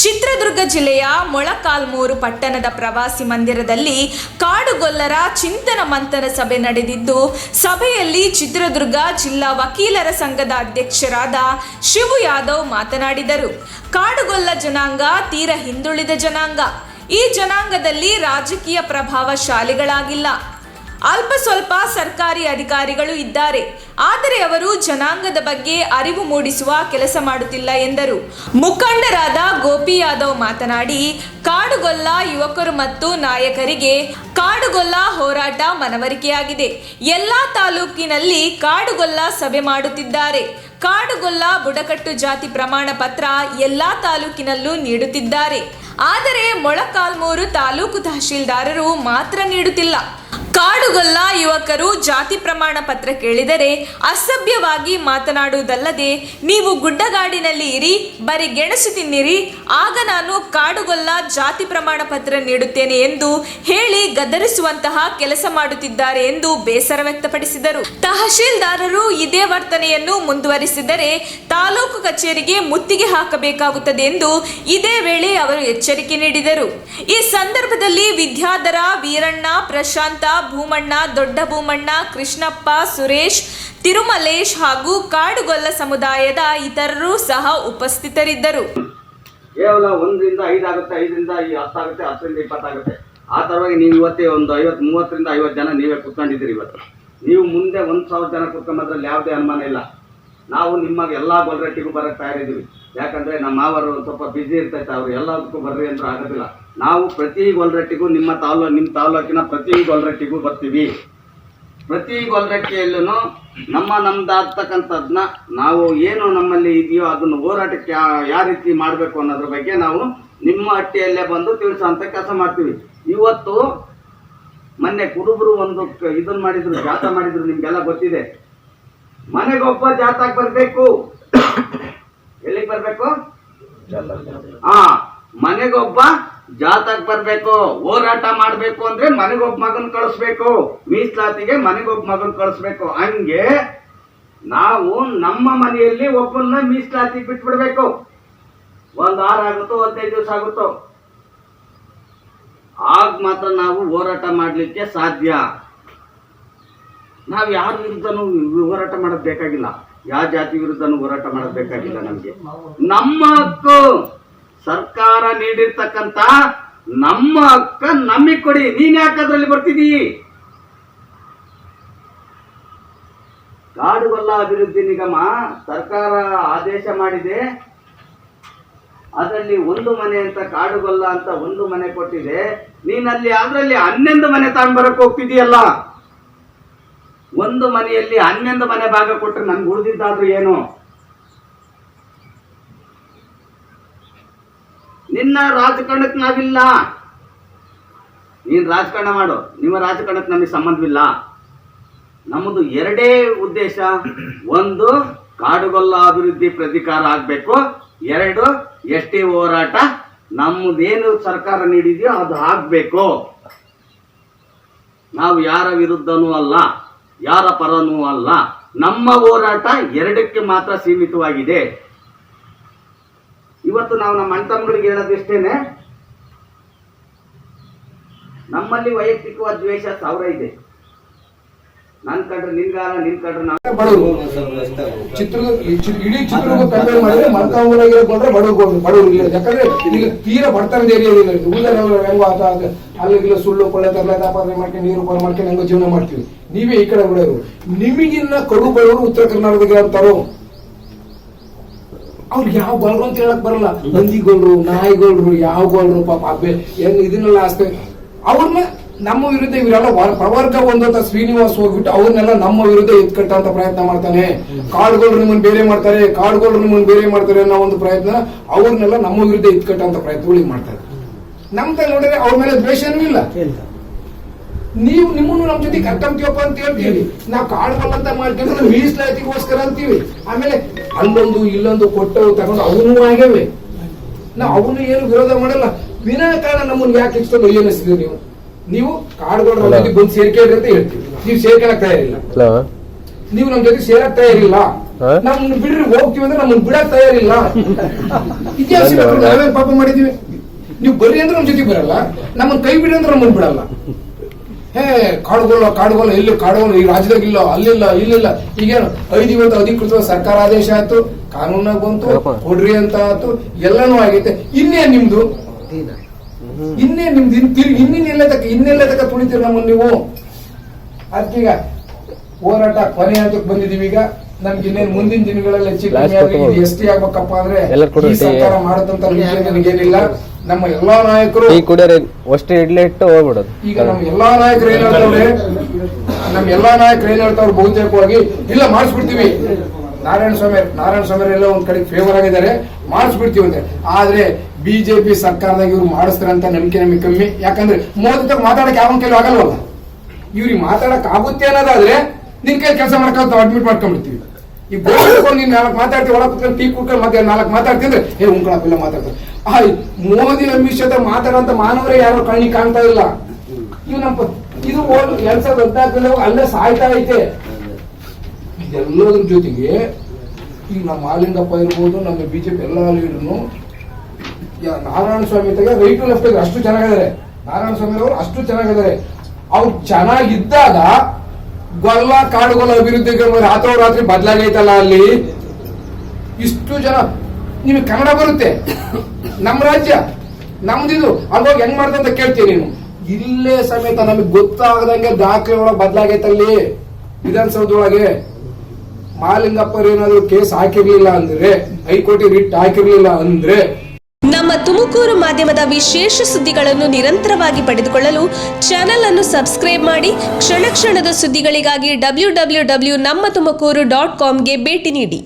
ಚಿತ್ರದುರ್ಗ ಜಿಲ್ಲೆಯ ಮೊಳಕಾಲ್ಮೂರು ಪಟ್ಟಣದ ಪ್ರವಾಸಿ ಮಂದಿರದಲ್ಲಿ ಕಾಡುಗೊಲ್ಲರ ಚಿಂತನ ಮಂಥನ ಸಭೆ ನಡೆದಿದ್ದು, ಸಭೆಯಲ್ಲಿ ಚಿತ್ರದುರ್ಗ ಜಿಲ್ಲಾ ವಕೀಲರ ಸಂಘದ ಅಧ್ಯಕ್ಷರಾದ ಶಿವು ಯಾದವ್ ಮಾತನಾಡಿದರು. ಕಾಡುಗೊಲ್ಲ ಜನಾಂಗ ತೀರ ಹಿಂದುಳಿದ ಜನಾಂಗ. ಈ ಜನಾಂಗದಲ್ಲಿ ರಾಜಕೀಯ ಪ್ರಭಾವಶಾಲಿಗಳಾಗಿಲ್ಲ. ಅಲ್ಪ ಸ್ವಲ್ಪ ಸರ್ಕಾರಿ ಅಧಿಕಾರಿಗಳು ಇದ್ದಾರೆ, ಆದರೆ ಅವರು ಜನಾಂಗದ ಬಗ್ಗೆ ಅರಿವು ಮೂಡಿಸುವ ಕೆಲಸ ಮಾಡುತ್ತಿಲ್ಲ ಎಂದರು. ಮುಖಂಡರಾದ ಗೋಪಿ ಯಾದವ್ ಮಾತನಾಡಿ, ಕಾಡುಗೊಲ್ಲ ಯುವಕರು ಮತ್ತು ನಾಯಕರಿಗೆ ಕಾಡುಗೊಲ್ಲ ಹೋರಾಟ ಮನವರಿಕೆಯಾಗಿದೆ. ಎಲ್ಲಾ ತಾಲೂಕಿನಲ್ಲಿ ಕಾಡುಗೊಲ್ಲ ಸಭೆ ಮಾಡುತ್ತಿದ್ದಾರೆ. ಕಾಡುಗೊಲ್ಲ ಬುಡಕಟ್ಟು ಜಾತಿ ಪ್ರಮಾಣ ಪತ್ರ ಎಲ್ಲಾ ತಾಲೂಕಿನಲ್ಲೂ ನೀಡುತ್ತಿದ್ದಾರೆ, ಆದರೆ ಮೊಳಕಾಲ್ಮೂರು ತಾಲೂಕು ತಹಶೀಲ್ದಾರರು ಮಾತ್ರ ನೀಡುತ್ತಿಲ್ಲ. ಕಾಡುಗೊಲ್ಲ ಯುವಕರು ಜಾತಿ ಪ್ರಮಾಣ ಪತ್ರ ಕೇಳಿದರೆ ಅಸಭ್ಯವಾಗಿ ಮಾತನಾಡುವುದಲ್ಲದೆ, ನೀವು ಗುಡ್ಡಗಾಡಿನಲ್ಲಿ ಇರಿ, ಬರೀ ಗೆಣಸು ತಿನ್ನಿರಿ, ಆಗ ನಾನು ಕಾಡುಗೊಲ್ಲ ಜಾತಿ ಪ್ರಮಾಣ ಪತ್ರ ನೀಡುತ್ತೇನೆ ಎಂದು ಹೇಳಿ ಗದರಿಸುವಂತಹ ಕೆಲಸ ಮಾಡುತ್ತಿದ್ದಾರೆ ಎಂದು ಬೇಸರ ವ್ಯಕ್ತಪಡಿಸಿದರು. ತಹಶೀಲ್ದಾರರು ಇದೇ ವರ್ತನೆಯನ್ನು ಮುಂದುವರಿಸಿದರೆ ತಾಲೂಕು ಕಚೇರಿಗೆ ಮುತ್ತಿಗೆ ಹಾಕಬೇಕಾಗುತ್ತದೆ ಎಂದು ಇದೇ ವೇಳೆ ಅವರು ಎಚ್ಚರಿಕೆ ನೀಡಿದರು. ಈ ಸಂದರ್ಭದಲ್ಲಿ ವಿದ್ಯಾಧರ, ವೀರಣ್ಣ, ಪ್ರಶಾಂತ, ಭೂಮಣ್ಣ, ದೊಡ್ಡ ಭೂಮಣ್ಣ, ಕೃಷ್ಣಪ್ಪ, ಸುರೇಶ್, ತಿರುಮಲೇಶ್ ಹಾಗೂ ಕಾಡುಗೊಲ್ಲ ಸಮುದಾಯದ ಇತರರು ಸಹ ಉಪಸ್ಥಿತರಿದ್ದರು. ಕೇವಲ 1 ರಿಂದ 5 ಆಗುತ್ತೆ, 5 ರಿಂದ 10 ಆಗುತ್ತೆ, 10 ರಿಂದ 20 ಆಗುತ್ತೆ. ಆ ತರವಾಗಿ ನೀವು ಇವತ್ತೇ ಒಂದು 30 ರಿಂದ 50 ಜನ ನೀವೇ ಕುತ್ಕೊಂಡಿದ್ದೀರಿ. ಇವತ್ತು ನೀವು ಮುಂದೆ 1000 ಜನ ಕುತ್ಕೊಂಬದ್ರಲ್ಲಿ ಯಾವುದೇ ಅನುಮಾನ ಇಲ್ಲ. ನಾವು ನಿಮ್ಮ ಎಲ್ಲಾ ಗೊಲ್ರಟ್ಟಿಗೂ ಬರಕ್ಕೆ ತಯಾರಿದ್ದೀವಿ. ಯಾಕಂದ್ರೆ ನಮ್ಮ ಮಾವರು ಸ್ವಲ್ಪ ಬಿಸಿ ಇರ್ತೈತೆ, ಅವ್ರು ಎಲ್ಲದಕ್ಕೂ ಬರ್ರಿ ಅಂದ್ರೆ ಆಗೋದಿಲ್ಲ. ನಾವು ಪ್ರತಿ ಗೊಲ್ರಟ್ಟಿಗೂ ನಿಮ್ಮ ತಾಲೂಕಿನ ಪ್ರತಿ ಗೊಲ್ರಟ್ಟಿಗೂ ಬರ್ತೀವಿ. ಪ್ರತಿ ಗೊಲ್ರಟ್ಟಿಯಲ್ಲೂ ನಮ್ಮದಾಗ್ತಕ್ಕಂಥದ್ದನ್ನ ನಾವು ಏನು ನಮ್ಮಲ್ಲಿ ಇದೆಯೋ ಅದನ್ನು ಹೋರಾಟಕ್ಕೆ ಯಾವ ರೀತಿ ಮಾಡಬೇಕು ಅನ್ನೋದ್ರ ಬಗ್ಗೆ ನಾವು ನಿಮ್ಮ ಹಟ್ಟಿಯಲ್ಲೇ ಬಂದು ತಿಳಿಸೋಂಥ ಕೆಲಸ ಮಾಡ್ತೀವಿ. ಇವತ್ತು ಮೊನ್ನೆ ಕುರುಬರು ಒಂದು ಇದನ್ನ ಮಾಡಿದ್ರು, ಜಾತ ಮಾಡಿದ್ರು, ನಿಮ್ಗೆಲ್ಲ ಗೊತ್ತಿದೆ. ಮನೆಗೊಬ್ಬ ಜಾತಕ್ಕೆ ಬರಬೇಕು. ಎಲ್ಲಿಗೆ ಬರಬೇಕು? ಮನೆಗೊಬ್ಬ ಜಾತಕ್ಕೆ ಬರಬೇಕು. ಹೋರಾಟ ಮಾಡಬೇಕು ಅಂದ್ರೆ ಮನೆಗೊಬ್ಬ ಮಗನ್ ಕಳಿಸ್ಬೇಕು. ಮೀಸಲಾತಿಗೆ ಮನೆಗೊಬ್ಬ ಮಗನ್ ಕಳಿಸ್ಬೇಕು. ಹಂಗೆ ನಾವು ನಮ್ಮ ಮನೆಯಲ್ಲಿ ಒಬ್ಬನ್ನ ಮೀಸಲಾತಿ ಬಿಟ್ಬಿಡ್ಬೇಕು. 1 ವಾರ ಆಗುತ್ತೋ 15 ದಿವಸ ಆಗುತ್ತೋ, ಆಗ ಮಾತ್ರ ನಾವು ಹೋರಾಟ ಮಾಡ್ಲಿಕ್ಕೆ ಸಾಧ್ಯ. ನಾವು ಯಾರ ವಿರುದ್ಧನೂ ಹೋರಾಟ ಮಾಡೋದ್ ಬೇಕಾಗಿಲ್ಲ, ಯಾವ ಜಾತಿ ವಿರುದ್ಧನೂ ಹೋರಾಟ ಮಾಡೋದ್ ಬೇಕಾಗಿಲ್ಲ. ನಮ್ಗೆ ನಮ್ಮ ಹಕ್ಕು, ಸರ್ಕಾರ ನೀಡಿರ್ತಕ್ಕಂತ ನಮ್ಮ ಹಕ್ಕ ನಮಗೆ ಕೊಡಿ. ನೀನ್ ಯಾಕೆ ಅದ್ರಲ್ಲಿ ಬರ್ತಿದೀ? ಕಾಡುಗೊಲ್ಲ ಅಭಿವೃದ್ಧಿ ನಿಗಮ ಸರ್ಕಾರ ಆದೇಶ ಮಾಡಿದೆ. ಅದರಲ್ಲಿ 1 ಮನೆ ಅಂತ ಕಾಡುಗೊಲ್ಲ ಅಂತ 1 ಮನೆ ಕೊಟ್ಟಿದೆ. ನೀನಲ್ಲಿ ಅದರಲ್ಲಿ 11 ಮನೆ ತಗೊಂಡ್ಬರಕ್ ಹೋಗ್ತಿದೀಯಲ್ಲ. 1 ಮನೆಯಲ್ಲಿ 11 ಮನೆ ಭಾಗ ಕೊಟ್ಟರೆ ನನ್ಗೆ ಉಳಿದಿದ್ದಾದ್ರೂ ಏನು? ನಿನ್ನ ರಾಜಕಾರಣಕ್ಕೆ ನಾವಿಲ್ಲ. ನೀನ್ ರಾಜಕಾರಣ ಮಾಡು, ನಿಮ್ಮ ರಾಜಕಾರಣಕ್ಕೆ ನಮಗೆ ಸಂಬಂಧವಿಲ್ಲ. ನಮ್ಮದು 2 ಉದ್ದೇಶ. 1, ಕಾಡುಗೊಲ್ಲ ಅಭಿವೃದ್ಧಿ ಪ್ರಾಧಿಕಾರ ಆಗ್ಬೇಕು. 2, ST ಹೋರಾಟ ನಮ್ಮದೇನು ಸರ್ಕಾರ ನೀಡಿದೆಯೋ ಅದು ಆಗ್ಬೇಕು. ನಾವು ಯಾರ ವಿರುದ್ಧನೂ ಅಲ್ಲ, ಯಾರ ಪರನೂ ಅಲ್ಲ. ನಮ್ಮ ಹೋರಾಟ 2ಕ್ಕೆ ಮಾತ್ರ ಸೀಮಿತವಾಗಿದೆ. ಇವತ್ತು ನಾವು ನಮ್ಮ ಅಣ್ತಮ್ಮಗಳಿಗೆ ಹೇಳೋದಿಷ್ಟೇನೆ, ನಮ್ಮಲ್ಲಿ ವೈಯಕ್ತಿಕವಾದ ದ್ವೇಷ 1000 ಇದೆ. ನನ್ ಕಂಡ್ರೆ ನಿನ್ಗಾರ, ನಿನ್ ಕಂಡ್ರೆ ನಾವು ಇಡೀ ಚಿತ್ರದುರ್ಗ ಕಂಪೇರ್ ಮಾಡಿದ್ರೆ ಮೊಳಕಾಲ್ಮೂರಿಗೆ ಬಂದ್ರೆ ಬಡವರು ಇಲ್ಲ. ಯಾಕಂದ್ರೆ ಈಗ ತೀರಾ ಬಡತನದ ಏರಿಯಾ ಹೆಂಗೋ ಅಲ್ಲಿಗೆಲ್ಲ ಸುಳ್ಳು ಕೊಳ್ಳೆ ತರಲೆ ವ್ಯಾಪಾರ ಮಾಡ್ಕೊಂಡು ನೀರು ಪಾರು ಮಾಡ್ಕೊಂಡು ಹೆಂಗೋ ಜೀವನ ಮಾಡ್ತೀವಿ. ನೀವೇ ಈ ಕಡೆ ಬಿಡೋರು. ನಿಮಗಿನ್ನ ಕಡು ಬಡವರು ಉತ್ತರ ಕರ್ನಾಟಕದ ಅಂತಾರೋ, ಅವ್ರಿಗೆ ಯಾವ ಗೊಲ್ರು ಅಂತ ಹೇಳಕ್ ಬರಲ್ಲ. ನಂದಿಗೊಲ್ರು, ನಾಯಿಗೊಲ್ರು, ಯಾವ ಗೊಲ್ರು ಪಾಪ ಹೆಂಗ್ ಇದನ್ನೆಲ್ಲ ಆಸ್ತೆ. ಅವ್ರನ್ನ ನಮ್ಮ ವಿರುದ್ಧ ಇವರೆಲ್ಲ ಪ್ರವರ್ಗ ಒಂದಂತ ಶ್ರೀನಿವಾಸ್ ಹೋಗ್ಬಿಟ್ಟು ಅವ್ರನ್ನೆಲ್ಲ ನಮ್ಮ ವಿರುದ್ಧ ಎತ್ಕಟ್ಟಂತ ಪ್ರಯತ್ನ ಮಾಡ್ತಾನೆ. ಕಾಡುಗೊಲ್ರು ನಿಮ್ಮನ್ನು ಬೇರೆ ಮಾಡ್ತಾರೆ, ಕಾಡುಗೊಲ್ರು ನಿಮ್ಮನ್ನು ಬೇರೆ ಮಾಡ್ತಾರೆ ಅನ್ನೋ ಒಂದು ಪ್ರಯತ್ನ ಅವ್ರನ್ನೆಲ್ಲ ನಮ್ಮ ವಿರುದ್ಧ ಎತ್ಕಟ್ಟಂತ ಪ್ರಯತ್ನಗಳಿಗೆ ಮಾಡ್ತಾರೆ. ನಮ್ದ ನೋಡಿದ್ರೆ ಅವ್ರ ಮೇಲೆ ದ್ವೇಷನೂ ಇಲ್ಲ. ನೀವು ನಿಮ್ಮನ್ನು ನಮ್ಮ ಜೊತೆ ಕರ್ಕೊಂತೀವಪ್ಪ ಅಂತ ಹೇಳ್ತೀವಿ. ನಾವು ಕಾಡುಗೊಲ್ಲ ಅಂತ ಮಾಡ್ಕೊಂಡು ಮೀಸಲಾತಿಗೋಸ್ಕರ ಅಂತೀವಿ. ಆಮೇಲೆ ಅಲ್ಲೊಂದು ಇಲ್ಲೊಂದು ಕೊಟ್ಟವು ತಗೊಂಡು ಅವನು ಆಗ್ಯವೆ. ನಾವು ಅವನು ಏನು ವಿರೋಧ ಮಾಡಲ್ಲ. ವಿನಾಕಾರಣ ನಮ್ಮನ್ನು ಯಾಕೆ ಇಷ್ಟೊಂದು ಏನಿಸಿದ್ವಿ? ನೀವು ಕಾಡುಗೊಲ್ಲರ ಜೊತೆ ಬಂದು ಸೇರ್ಕೆ ಅಂತ ಹೇಳ್ತೀವಿ. ನೀವು ಸೇರ್ಕೊಳಕ್ ತಯಾರಿಲ್ಲ. ನೀವು ನಮ್ಮ ಜೊತೆ ಸೇರಕ್ ತಯಾರಿಲ್ಲ. ನಮ್ಮನ್ನ ಬಿಡ್ರಿ ಹೋಗ್ತೀವಿ ಅಂದ್ರೆ ನಮ್ಮನ್ನ ಬಿಡಕ್ ತಯಾರಿಲ್ಲ. ಇತಿಹಾಸ ನಾವೇ ಪಾಪ ಮಾಡಿದೀವಿ. ನೀವು ಬರ್ರಿ ಅಂದ್ರೆ ನಮ್ ಜೊತೆ ಬರಲ್ಲ, ನಮ್ಮನ್ನ ಕೈ ಬಿಡಿ ಅಂದ್ರೆ ನಮ್ಮನ್ನ ಬಿಡಲ್ಲ. ಕಾಡುಗೋಲ ಎಲ್ಲಿ ಕಾಡುಗೋಲ ಈ ರಾಜ್ಯದಾಗ ಇಲ್ಲ, ಅಲ್ಲಿಲ್ಲ, ಇಲ್ಲಿಲ್ಲ. ಈಗೇನು 5 ಇವತ್ತು ಅಧಿಕೃತ ಸರ್ಕಾರ ಆದೇಶ ಆಯ್ತು, ಕಾನೂನಾಗ ಬಂತು, ಕೊಡ್ರಿ ಅಂತ ಆಯ್ತು, ಎಲ್ಲಾನು ಆಗೈತೆ. ಇನ್ನೇನ್ ನಿಮ್ದು ಇನ್ನೆಲ್ಲ ತಕ್ಕ ತುಳಿತೀರಿ ನಮ್ಮನ್ನು ನೀವು. ಅದಕ್ಕೀಗ ಹೋರಾಟ ಕೊನೆ ಹಂತಕ್ಕೆ ಬಂದಿದೀವಿ. ಈಗ ನಮ್ಗೆ ಇನ್ನೇನು ಮುಂದಿನ ದಿನಗಳಲ್ಲಿ ಎಷ್ಟಿ ಆಗ್ಬೇಕಪ್ಪ ಅಂದ್ರೆ ಈ ಸರ್ಕಾರ ಮಾಡದಂತ ನನಗೇನಿಲ್ಲ. ನಮ್ಮ ಎಲ್ಲಾ ನಾಯಕರು ಈಗ ನಮ್ಮ ಎಲ್ಲಾ ನಾಯಕರು ಏನ್ ಹೇಳ್ತಾವ್ರೆ ಬಹುತೇಕವಾಗಿ ಇಲ್ಲ ಮಾಡಿಸ್ಬಿಡ್ತೀವಿ. ನಾರಾಯಣ ಸ್ವಾಮಿ ಎಲ್ಲ ಒಂದ್ ಕಡೆ ಫೇವರ್ ಆಗಿದ್ದಾರೆ, ಮಾಡಿಸ್ಬಿಡ್ತೀವಿ ಅಂತ. ಆದ್ರೆ ಬಿಜೆಪಿ ಸರ್ಕಾರದಾಗ ಇವ್ರು ಮಾಡಿಸ್ತಾರೆ ಅಂತ ನಂಬಿಕೆ ನಮಗೆ ಕಮ್ಮಿ. ಯಾಕಂದ್ರೆ ಮೋದಿ ತಕ್ಕ ಮಾತಾಡಕ್ ಯಾವ ಕೈಲಿ ಆಗಲ್ವಲ್ಲ. ಇವ್ರಿಗೆ ಮಾತಾಡಕ್ ಆಗುತ್ತೆ ಅನ್ನೋದಾದ್ರೆ ನಿನ್ ಕೈ ಕೆಲಸ ಮಾಡ್ಕೊಂತ ಅಡ್ಮಿಟ್ ಮಾಡ್ಕೊಂಡ್ಬಿಡ್ತೀವಿ. ಈಗ ಬೋರ್ಡ್ಕೊಂಡು ನೀನ್ 4 ಮಾತಾಡ್ತೀವಿ, ಒಳ ಕುತ್ಕೊಂಡು ಟೀ ಕುಡ್ಕೊಂಡು ಮತ್ತೆ 4 ಮಾತಾಡ್ತೀನಿ ಅಂದ್ರೆ ಉಂಕಳಪ್ಪಿಲ್ಲ ಮಾತಾಡ್ತಾರೆ. ಮೋದಿ ಅಮಿತ್ ಶಾ ಮಾತಾಡೋಂತ ಮಾನವರೇ ಯಾರು ಕಣ್ಣಿ ಕಾಣ್ತಾ ಇಲ್ಲ. ಇವ್ ನಮ್ಮ ಇದು 2014 ಅಲ್ಲೇ ಸಾಯ್ತಾ ಐತೆ. ಇದೆಲ್ಲದ್ರ ಜೊತೆಗೆ ಈಗ ನಮ್ಮ ಮಾಲಿಂಗಪ್ಪ ಇರ್ಬೋದು, ನಮ್ಮ ಬಿಜೆಪಿ ಎಲ್ಲ ಲೀಡರ್ನು ನಾರಾಯಣ ಸ್ವಾಮಿ ರೈಟ್ ಟು ಲೆಫ್ಟ್ ಅಷ್ಟು ಚೆನ್ನಾಗಿದ್ದಾರೆ. ನಾರಾಯಣ ಸ್ವಾಮಿ ಅವರು ಅಷ್ಟು ಚೆನ್ನಾಗಿದ್ದಾರೆ. ಅವ್ರು ಚೆನ್ನಾಗಿದ್ದಾಗ ಕಾಡುಗೊಲ್ಲ ಅಭಿವೃದ್ಧಿ ರಾತ್ರೋರಾತ್ರಿ ಬದಲಾಗೈತಲ್ಲ. ಅಲ್ಲಿ ಇಷ್ಟು ಜನ ನಿಮಗೆ ಕನ್ನಡ ಬರುತ್ತೆ, ನಮ್ಮ ರಾಜ್ಯ ನಮ್ದಿದು, ಅಲ್ವಾಗ ಹೆಂಗ್ ಮಾಡ್ದಂತ ಕೇಳ್ತೀನಿ ನೀನು. ಇಲ್ಲೇ ಸಮೇತ ನಮಗೆ ಗೊತ್ತಾಗದಂಗೆ ದಾಖಲೆ ಒಳಗೆ ಬದಲಾಗೈತಲ್ಲಿ. ವಿಧಾನಸೌಧದೊಳಗೆ ಮಾಲಿಂಗಪ್ಪರು ಏನಾದ್ರು ಕೇಸ್ ಹಾಕಿರ್ಲಿಲ್ಲ ಅಂದ್ರೆ, ಹೈಕೋರ್ಟ್ ರಿಟ್ ಹಾಕಿರ್ಲಿಲ್ಲ ಅಂದ್ರೆ, ನಮ್ಮ ತುಮಕೂರು ಮಾಧ್ಯಮದ ವಿಶೇಷ ಸುದ್ದಿಗಳನ್ನು ನಿರಂತರವಾಗಿ ಪಡೆದುಕೊಳ್ಳಲು ಚಾನೆಲ್ ಅನ್ನು ಸಬ್ಸ್ಕ್ರೈಬ್ ಮಾಡಿ. ಕ್ಷಣ ಕ್ಷಣದ ಸುದ್ದಿಗಳಿಗಾಗಿ www.nammathumakuru.com ಗೆ ಭೇಟಿ ನೀಡಿ.